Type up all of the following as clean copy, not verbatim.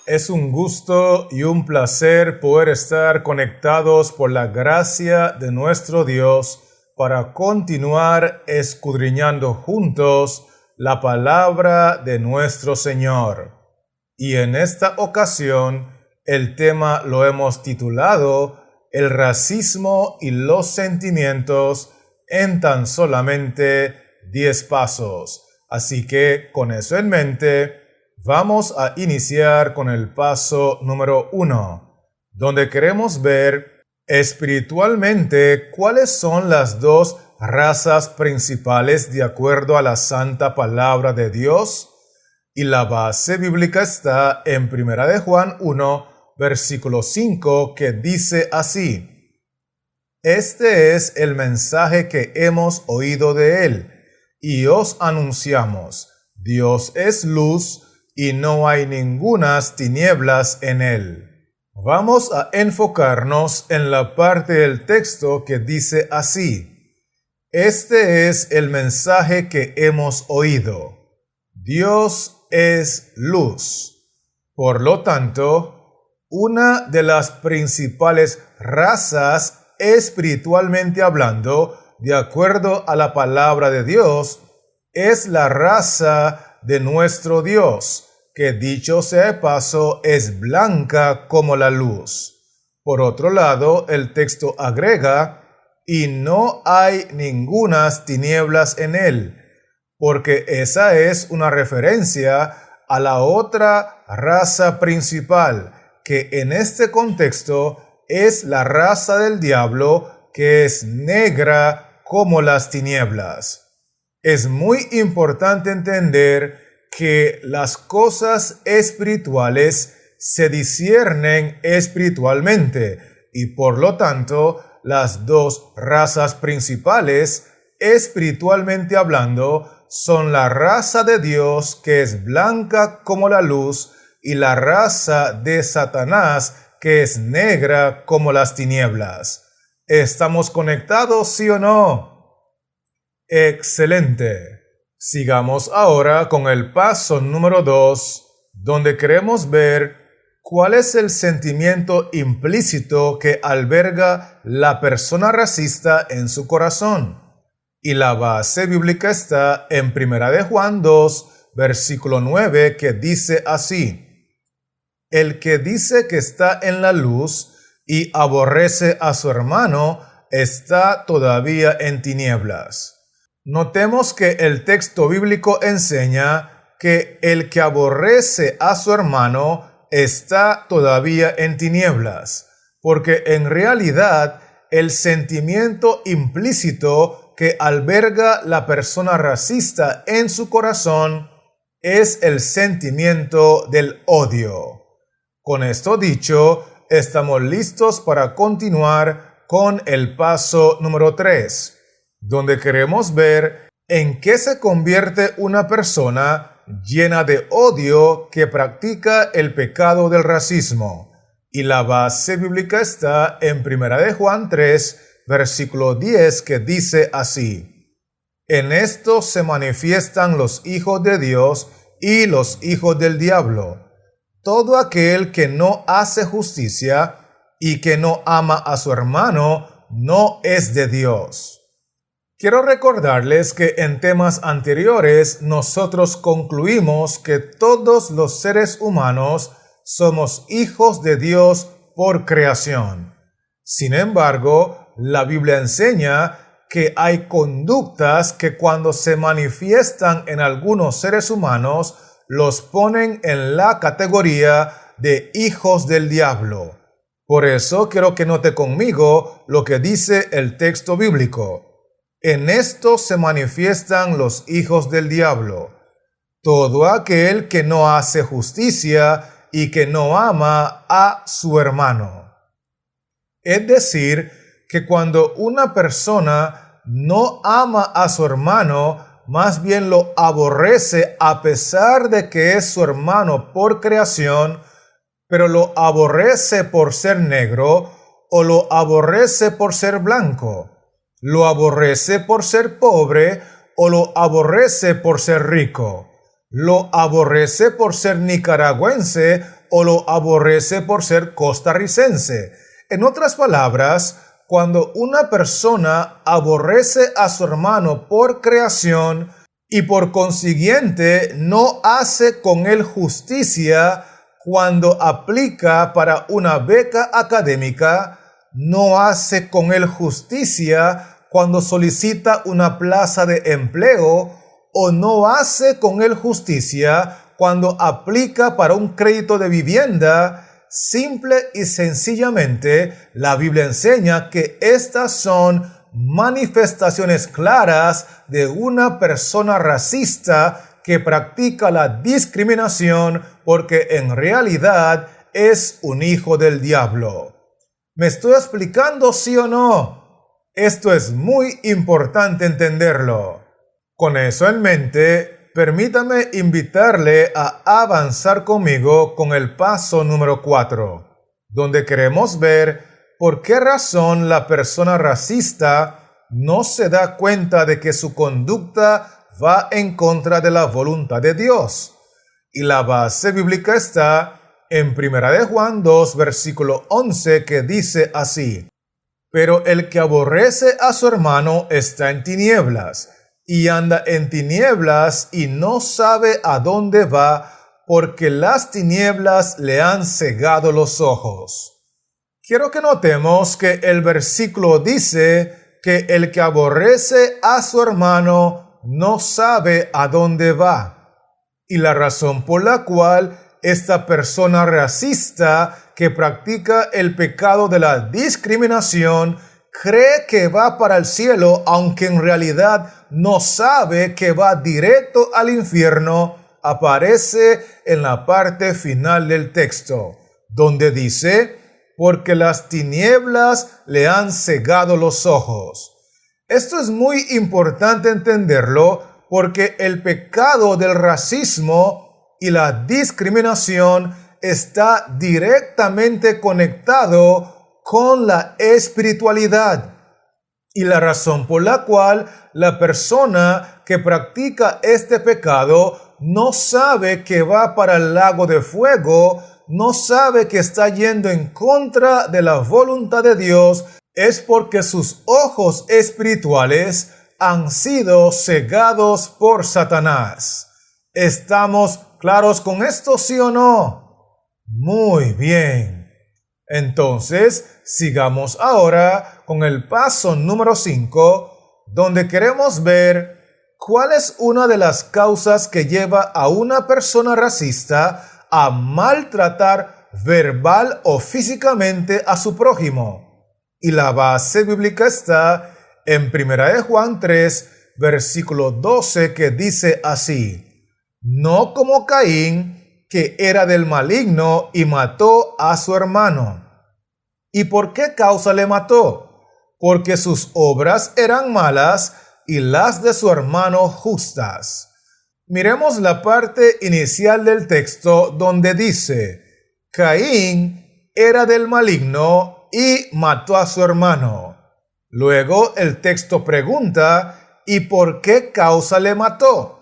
Es un gusto y un placer poder estar conectados por la gracia de nuestro Dios para continuar escudriñando juntos la palabra de nuestro Señor. Y en esta ocasión, el tema lo hemos titulado El racismo y los sentimientos en tan solamente 10 pasos. Así que, con eso en mente, vamos a iniciar con el paso número 1, donde queremos ver espiritualmente cuáles son las dos razas principales de acuerdo a la santa palabra de Dios. Y la base bíblica está en 1 de Juan 1, versículo 5, que dice así: Este es el mensaje que hemos oído de él, y os anunciamos: Dios es luz, y no hay ningunas tinieblas en él. Vamos a enfocarnos en la parte del texto que dice así: Este es el mensaje que hemos oído. Dios es luz. Por lo tanto, una de las principales razas espiritualmente hablando, de acuerdo a la palabra de Dios, es la raza de nuestro Dios, que dicho sea de paso, es blanca como la luz. Por otro lado, el texto agrega: y no hay ningunas tinieblas en él, porque esa es una referencia a la otra raza principal, que en este contexto es la raza del diablo, que es negra como las tinieblas. Es muy importante entender que las cosas espirituales se disciernen espiritualmente, y por lo tanto las dos razas principales espiritualmente hablando son la raza de Dios, que es blanca como la luz, y la raza de Satanás, que es negra como las tinieblas. ¿Estamos conectados, sí o no? Excelente. Sigamos ahora con el paso número 2, donde queremos ver cuál es el sentimiento implícito que alberga la persona racista en su corazón. Y la base bíblica está en 1 de Juan 2, versículo 9, que dice así: El que dice que está en la luz y aborrece a su hermano, está todavía en tinieblas. Notemos que el texto bíblico enseña que el que aborrece a su hermano está todavía en tinieblas, porque en realidad el sentimiento implícito que alberga la persona racista en su corazón es el sentimiento del odio. Con esto dicho, estamos listos para continuar con el paso número 3, donde queremos ver en qué se convierte una persona llena de odio que practica el pecado del racismo. Y la base bíblica está en 1 de Juan 3, versículo 10, que dice así: En esto se manifiestan los hijos de Dios y los hijos del diablo. Todo aquel que no hace justicia y que no ama a su hermano no es de Dios. Quiero recordarles que en temas anteriores nosotros concluimos que todos los seres humanos somos hijos de Dios por creación. Sin embargo, la Biblia enseña que hay conductas que cuando se manifiestan en algunos seres humanos los ponen en la categoría de hijos del diablo. Por eso quiero que note conmigo lo que dice el texto bíblico. En esto se manifiestan los hijos del diablo. Todo aquel que no hace justicia y que no ama a su hermano. Es decir, que cuando una persona no ama a su hermano, más bien lo aborrece a pesar de que es su hermano por creación, pero lo aborrece por ser negro o lo aborrece por ser blanco. Lo aborrece por ser pobre o lo aborrece por ser rico. Lo aborrece por ser nicaragüense o lo aborrece por ser costarricense. En otras palabras, cuando una persona aborrece a su hermano por creación y por consiguiente no hace con él justicia cuando aplica para una beca académica, no hace con él justicia cuando solicita una plaza de empleo o no hace con él justicia cuando aplica para un crédito de vivienda, simple y sencillamente la Biblia enseña que estas son manifestaciones claras de una persona racista que practica la discriminación porque en realidad es un hijo del diablo. ¿Me estoy explicando, sí o no? Esto es muy importante entenderlo. Con eso en mente, permítame invitarle a avanzar conmigo con el paso número 4, donde queremos ver por qué razón la persona racista no se da cuenta de que su conducta va en contra de la voluntad de Dios. Y la base bíblica está en 1 Juan 2, versículo 11, que dice así: Pero el que aborrece a su hermano está en tinieblas, y anda en tinieblas y no sabe a dónde va, porque las tinieblas le han cegado los ojos. Quiero que notemos que el versículo dice que el que aborrece a su hermano no sabe a dónde va. Y la razón por la cual esta persona racista que practica el pecado de la discriminación cree que va para el cielo, aunque en realidad no sabe que va directo al infierno, aparece en la parte final del texto, donde dice: porque las tinieblas le han cegado los ojos. Esto es muy importante entenderlo porque el pecado del racismo y la discriminación está directamente conectado con la espiritualidad. Y la razón por la cual la persona que practica este pecado no sabe que va para el lago de fuego, no sabe que está yendo en contra de la voluntad de Dios, es porque sus ojos espirituales han sido cegados por Satanás. ¿Estamos claros con esto, sí o no? Muy bien. Entonces, sigamos ahora con el paso número 5, donde queremos ver cuál es una de las causas que lleva a una persona racista a maltratar verbal o físicamente a su prójimo. Y la base bíblica está en 1 Juan 3, versículo 12, que dice así: no como Caín, que era del maligno y mató a su hermano. ¿Y por qué causa le mató? Porque sus obras eran malas y las de su hermano justas. Miremos la parte inicial del texto donde dice: Caín era del maligno y mató a su hermano. Luego el texto pregunta: ¿y por qué causa le mató?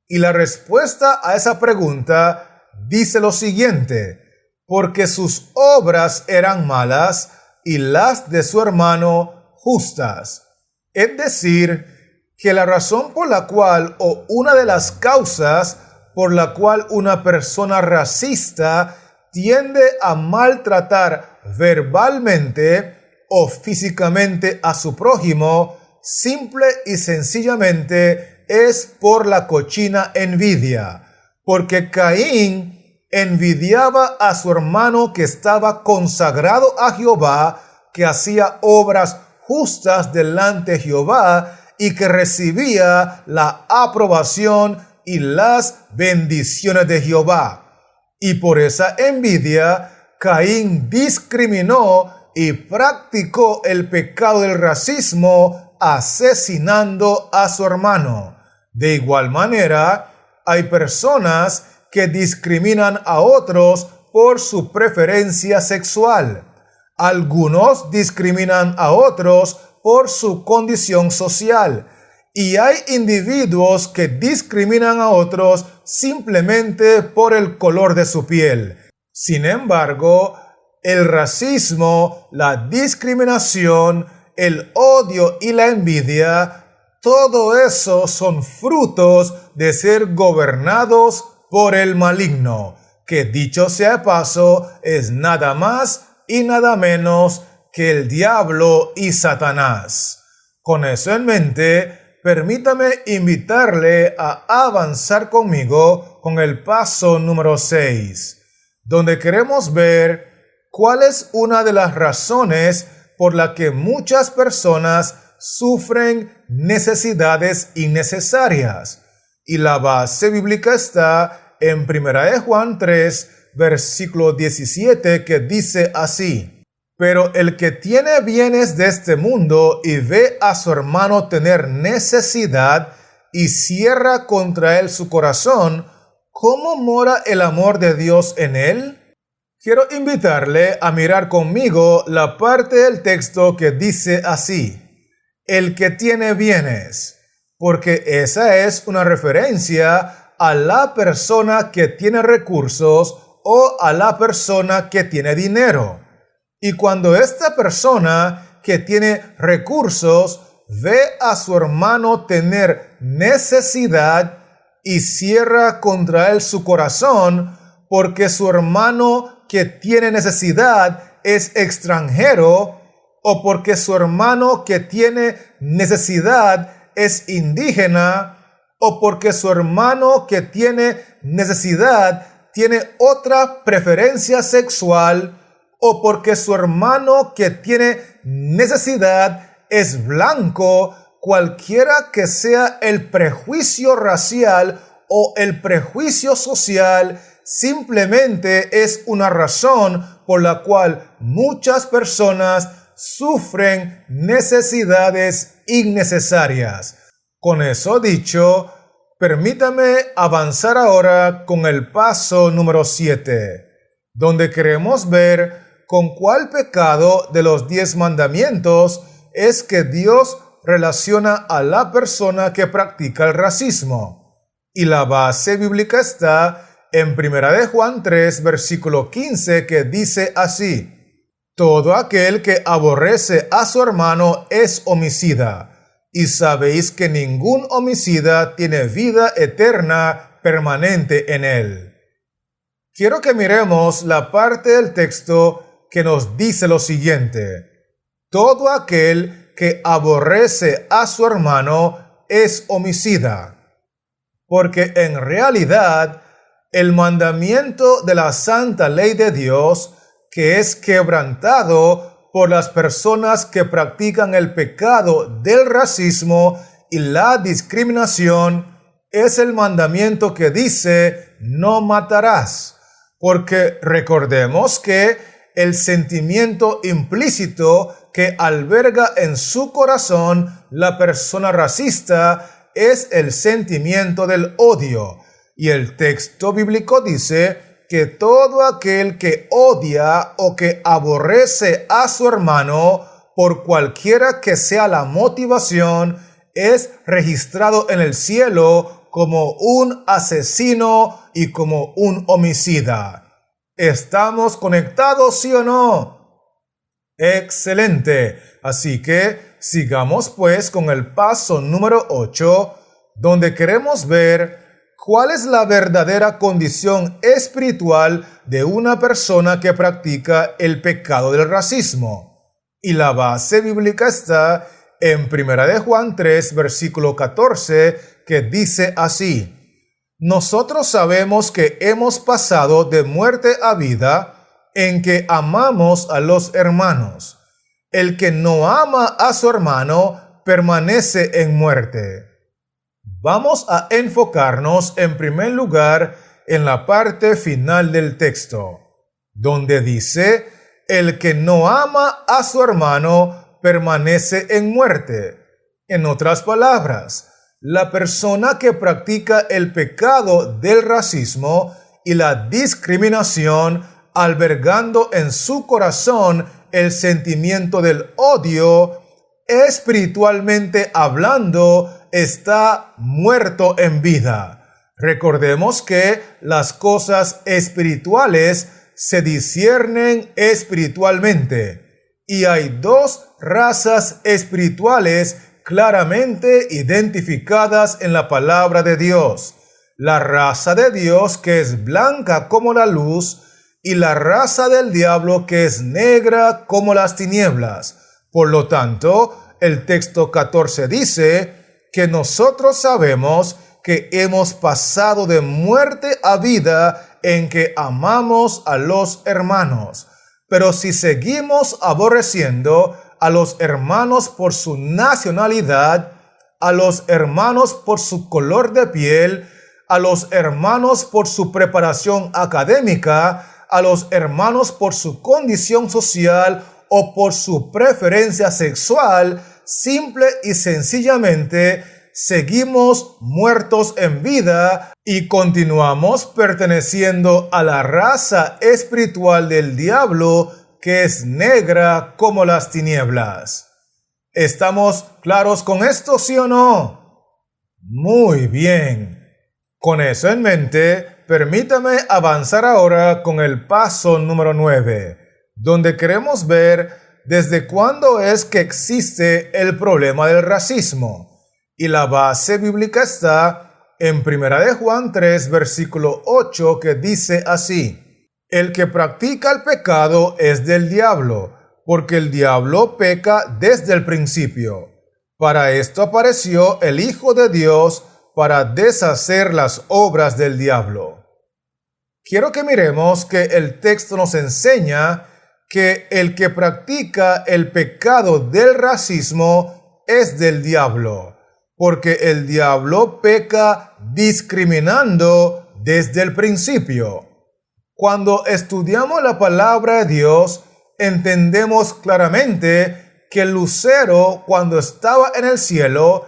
Y la respuesta a esa pregunta dice lo siguiente: porque sus obras eran malas y las de su hermano justas. Es decir, que la razón por la cual, o una de las causas por la cual una persona racista tiende a maltratar verbalmente o físicamente a su prójimo, simple y sencillamente es por la cochina envidia. Porque Caín envidiaba a su hermano que estaba consagrado a Jehová, que hacía obras justas delante de Jehová y que recibía la aprobación y las bendiciones de Jehová. Y por esa envidia, Caín discriminó y practicó el pecado del racismo, asesinando a su hermano. De igual manera, hay personas que discriminan a otros por su preferencia sexual. Algunos discriminan a otros por su condición social. Y hay individuos que discriminan a otros simplemente por el color de su piel. Sin embargo, el racismo, la discriminación, el odio y la envidia, todo eso son frutos de ser gobernados por el maligno, que dicho sea de paso, es nada más y nada menos que el diablo y Satanás. Con eso en mente, permítame invitarle a avanzar conmigo con el paso número 6, donde queremos ver cuál es una de las razones por la que muchas personas sufren necesidades innecesarias. Y la base bíblica está en 1 Juan 3, versículo 17, que dice así: pero el que tiene bienes de este mundo y ve a su hermano tener necesidad y cierra contra él su corazón, ¿cómo mora el amor de Dios en él? Quiero invitarle a mirar conmigo la parte del texto que dice así: el que tiene bienes, porque esa es una referencia a la persona que tiene recursos o a la persona que tiene dinero. Y cuando esta persona que tiene recursos ve a su hermano tener necesidad y cierra contra él su corazón, porque su hermano que tiene necesidad es extranjero, o porque su hermano que tiene necesidad es indígena, o porque su hermano que tiene necesidad tiene otra preferencia sexual, o porque su hermano que tiene necesidad es blanco, cualquiera que sea el prejuicio racial o el prejuicio social, simplemente es una razón por la cual muchas personas sufren necesidades innecesarias. Con eso dicho, permítame avanzar ahora con el paso número 7, donde queremos ver con cuál pecado de los 10 mandamientos es que Dios relaciona a la persona que practica el racismo. Y la base bíblica está en 1 Juan 3, versículo 15, que dice así: todo aquel que aborrece a su hermano es homicida, y sabéis que ningún homicida tiene vida eterna permanente en él. Quiero que miremos la parte del texto que nos dice lo siguiente: todo aquel que aborrece a su hermano es homicida. Porque en realidad, el mandamiento de la santa ley de Dios, que es quebrantado por las personas que practican el pecado del racismo y la discriminación, es el mandamiento que dice: no matarás. Porque recordemos que el sentimiento implícito que alberga en su corazón la persona racista es el sentimiento del odio. Y el texto bíblico dice que todo aquel que odia o que aborrece a su hermano, por cualquiera que sea la motivación, es registrado en el cielo como un asesino y como un homicida. ¿Estamos conectados, sí o no? Excelente. Así que sigamos pues con el paso número 8, donde queremos ver cuál es la verdadera condición espiritual de una persona que practica el pecado del racismo. Y la base bíblica está en 1 Juan 3, versículo 14, que dice así: nosotros sabemos que hemos pasado de muerte a vida en que amamos a los hermanos. El que no ama a su hermano permanece en muerte. Vamos a enfocarnos en primer lugar en la parte final del texto, donde dice: el que no ama a su hermano permanece en muerte. En otras palabras, la persona que practica el pecado del racismo y la discriminación, albergando en su corazón el sentimiento del odio, espiritualmente hablando, está muerto en vida. Recordemos que las cosas espirituales se disciernen espiritualmente, y hay dos razas espirituales claramente identificadas en la palabra de Dios: la raza de Dios, que es blanca como la luz, y la raza del diablo, que es negra como las tinieblas. Por lo tanto, el texto 14 dice que nosotros sabemos que hemos pasado de muerte a vida en que amamos a los hermanos. Pero si seguimos aborreciendo a los hermanos por su nacionalidad, a los hermanos por su color de piel, a los hermanos por su preparación académica, a los hermanos por su condición social o por su preferencia sexual, simple y sencillamente seguimos muertos en vida y continuamos perteneciendo a la raza espiritual del diablo, que es negra como las tinieblas. ¿Estamos claros con esto, sí o no? Muy bien. Con eso en mente, permítame avanzar ahora con el paso número 9, donde queremos ver desde cuándo es que existe el problema del racismo. Y la base bíblica está en 1 Juan 3, versículo 8, que dice así: el que practica el pecado es del diablo, porque el diablo peca desde el principio. Para esto apareció el Hijo de Dios, para deshacer las obras del diablo. Quiero que miremos que el texto nos enseña que el que practica el pecado del racismo es del diablo, porque el diablo peca discriminando desde el principio. Cuando estudiamos la palabra de Dios, entendemos claramente que el lucero, cuando estaba en el cielo,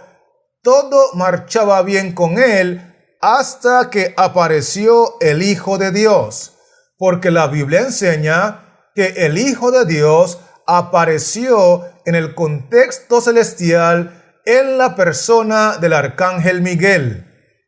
todo marchaba bien con él hasta que apareció el Hijo de Dios, porque la Biblia enseña que el Hijo de Dios apareció en el contexto celestial en la persona del arcángel Miguel,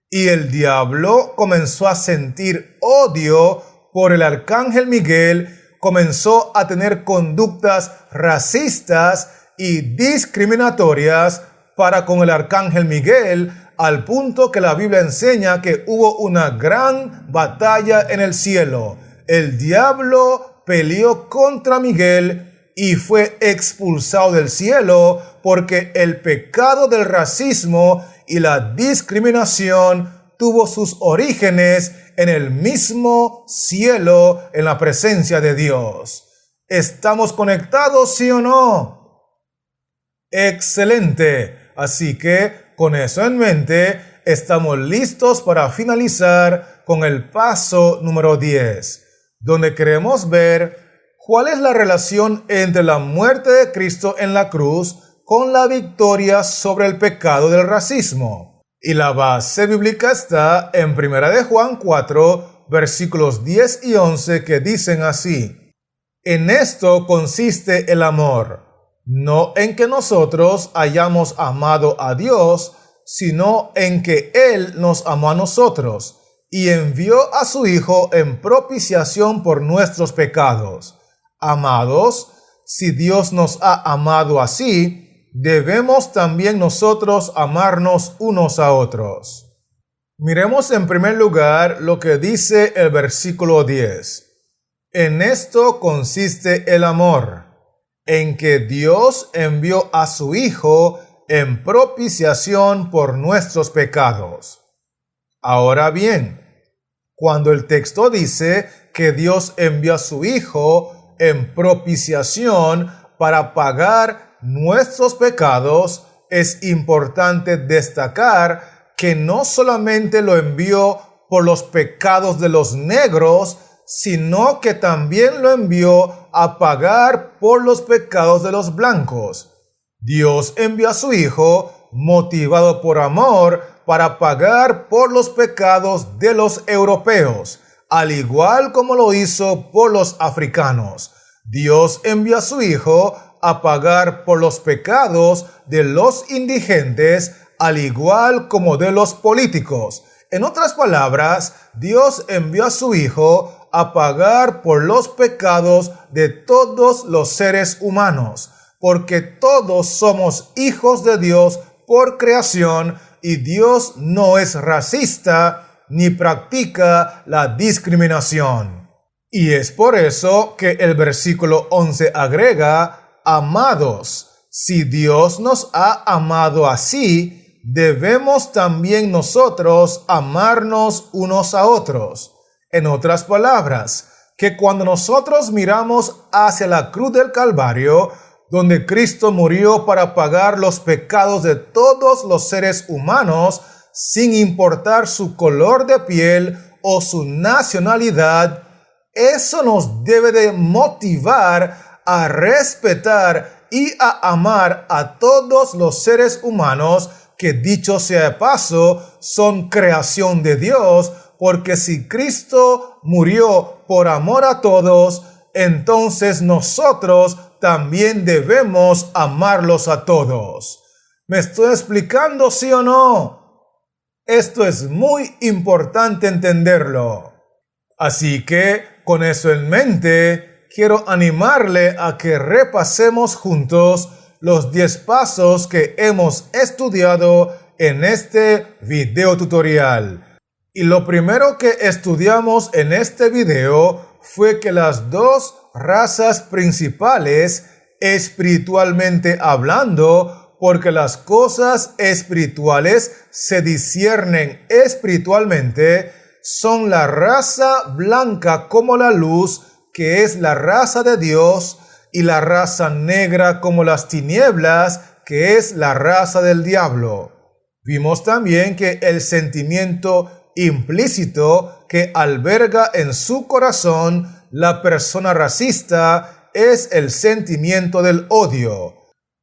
y el diablo comenzó a sentir odio por el arcángel Miguel, comenzó a tener conductas racistas y discriminatorias para con el arcángel Miguel, al punto que la Biblia enseña que hubo una gran batalla en el cielo. El diablo peleó contra Miguel y fue expulsado del cielo porque el pecado del racismo y la discriminación tuvo sus orígenes en el mismo cielo, en la presencia de Dios. ¿Estamos conectados, sí o no? Excelente. Así que, con eso en mente, estamos listos para finalizar con el paso número 10, donde queremos ver cuál es la relación entre la muerte de Cristo en la cruz con la victoria sobre el pecado del racismo. Y la base bíblica está en 1 Juan 4, versículos 10 y 11, que dicen así: en esto consiste el amor, no en que nosotros hayamos amado a Dios, sino en que Él nos amó a nosotros y envió a su Hijo en propiciación por nuestros pecados. Amados, si Dios nos ha amado así, debemos también nosotros amarnos unos a otros. Miremos en primer lugar lo que dice el versículo 10. En esto consiste el amor, en que Dios envió a su Hijo en propiciación por nuestros pecados. Ahora bien, cuando el texto dice que Dios envió a su Hijo en propiciación para pagar nuestros pecados, es importante destacar que no solamente lo envió por los pecados de los negros, sino que también lo envió a pagar por los pecados de los blancos. Dios envió a su Hijo motivado por amor para pagar por los pecados de los europeos, al igual como lo hizo por los africanos. Dios envió a su Hijo a pagar por los pecados de los indigentes, al igual como de los políticos. En otras palabras, Dios envió a su Hijo a pagar por los pecados de todos los seres humanos, porque todos somos hijos de Dios por creación y Dios no es racista ni practica la discriminación. Y es por eso que el versículo 11 agrega: amados, si Dios nos ha amado así, debemos también nosotros amarnos unos a otros. En otras palabras, que cuando nosotros miramos hacia la cruz del Calvario, donde Cristo murió para pagar los pecados de todos los seres humanos, sin importar su color de piel o su nacionalidad, eso nos debe de motivar a respetar y a amar a todos los seres humanos que, dicho sea de paso, son creación de Dios, porque si Cristo murió por amor a todos, entonces nosotros también debemos amarlos a todos. ¿Me estoy explicando, sí o no? Esto es muy importante entenderlo. Así que, con eso en mente, quiero animarle a que repasemos juntos los 10 pasos que hemos estudiado en este video tutorial. Y lo primero que estudiamos en este video fue que las dos razas principales, espiritualmente hablando, porque las cosas espirituales se disciernen espiritualmente, son la raza blanca como la luz, que es la raza de Dios, y la raza negra como las tinieblas, que es la raza del diablo. Vimos también que el sentimiento implícito que alberga en su corazón la persona racista es el sentimiento del odio.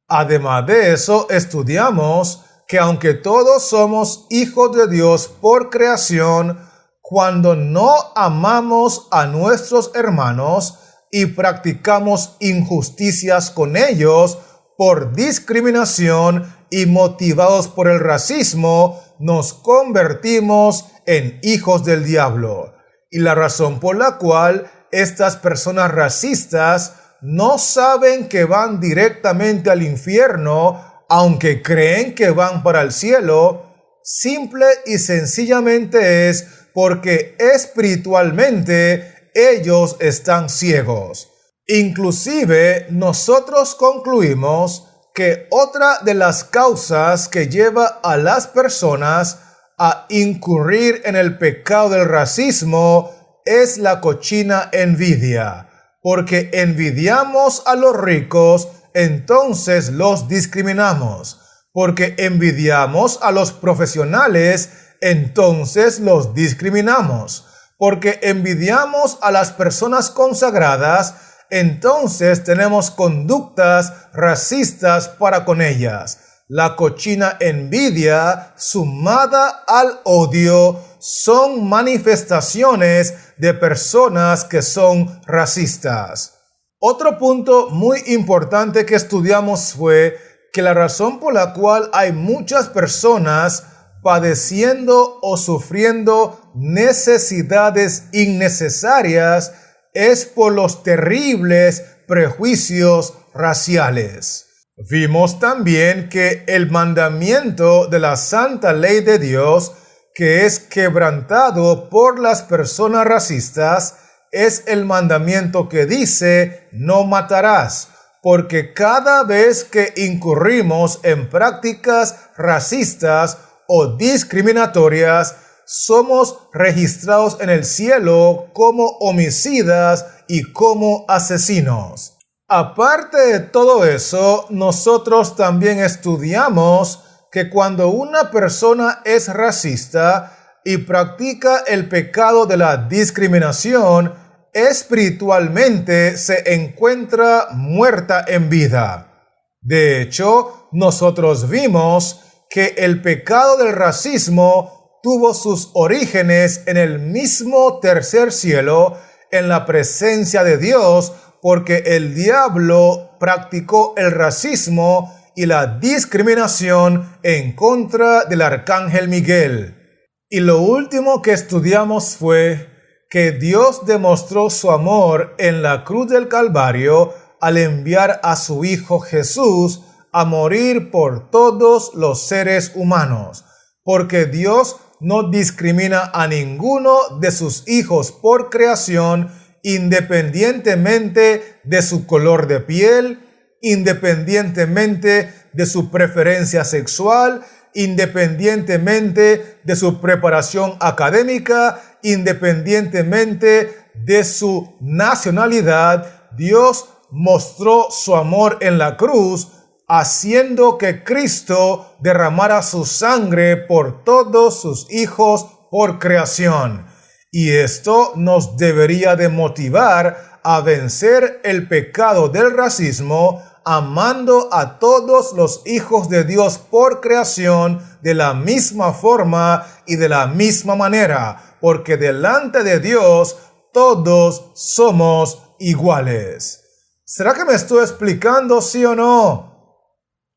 Además de eso, estudiamos que aunque todos somos hijos de Dios por creación, cuando no amamos a nuestros hermanos y practicamos injusticias con ellos por discriminación y motivados por el racismo, nos convertimos en hijos del diablo. Y la razón por la cual estas personas racistas no saben que van directamente al infierno, aunque creen que van para el cielo, simple y sencillamente es porque espiritualmente ellos están ciegos. Inclusive nosotros concluimos que otra de las causas que lleva a las personas a incurrir en el pecado del racismo es la cochina envidia, porque envidiamos a los ricos, entonces los discriminamos, porque envidiamos a los profesionales, entonces los discriminamos, porque envidiamos a las personas consagradas, entonces tenemos conductas racistas para con ellas. La cochina envidia sumada al odio son manifestaciones de personas que son racistas. Otro punto muy importante que estudiamos fue que la razón por la cual hay muchas personas padeciendo o sufriendo necesidades innecesarias es por los terribles prejuicios raciales. Vimos también que el mandamiento de la santa ley de Dios, que es quebrantado por las personas racistas, es el mandamiento que dice: no matarás, porque cada vez que incurrimos en prácticas racistas o discriminatorias, somos registrados en el cielo como homicidas y como asesinos. Aparte de todo eso, nosotros también estudiamos que cuando una persona es racista y practica el pecado de la discriminación, espiritualmente se encuentra muerta en vida. De hecho, nosotros vimos que el pecado del racismo tuvo sus orígenes en el mismo tercer cielo, en la presencia de Dios, porque el diablo practicó el racismo y la discriminación en contra del arcángel Miguel. Y lo último que estudiamos fue que Dios demostró su amor en la cruz del Calvario al enviar a su Hijo Jesús a morir por todos los seres humanos, porque Dios no discrimina a ninguno de sus hijos por creación, independientemente de su color de piel, independientemente de su preferencia sexual, independientemente de su preparación académica, independientemente de su nacionalidad. Dios mostró su amor en la cruz, haciendo que Cristo derramara su sangre por todos sus hijos por creación. Y esto nos debería de motivar a vencer el pecado del racismo, amando a todos los hijos de Dios por creación de la misma forma y de la misma manera, porque delante de Dios todos somos iguales. ¿Será que me estoy explicando, sí o no?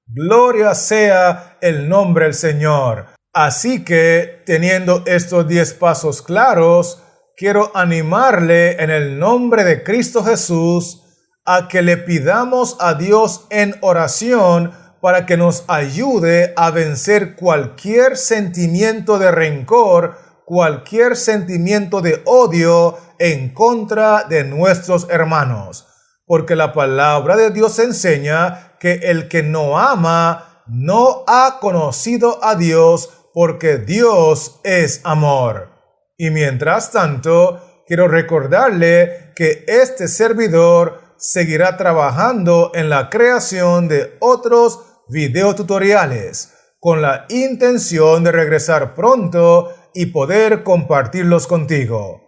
Gloria sea el nombre del Señor. Así que, teniendo estos 10 pasos claros, quiero animarle en el nombre de Cristo Jesús a que le pidamos a Dios en oración para que nos ayude a vencer cualquier sentimiento de rencor, cualquier sentimiento de odio en contra de nuestros hermanos. Porque la palabra de Dios enseña que el que no ama no ha conocido a Dios, porque Dios es amor. Y mientras tanto, quiero recordarle que este servidor seguirá trabajando en la creación de otros videotutoriales, con la intención de regresar pronto y poder compartirlos contigo.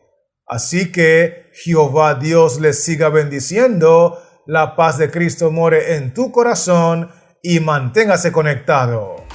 Así que Jehová Dios les siga bendiciendo, la paz de Cristo more en tu corazón y manténgase conectado.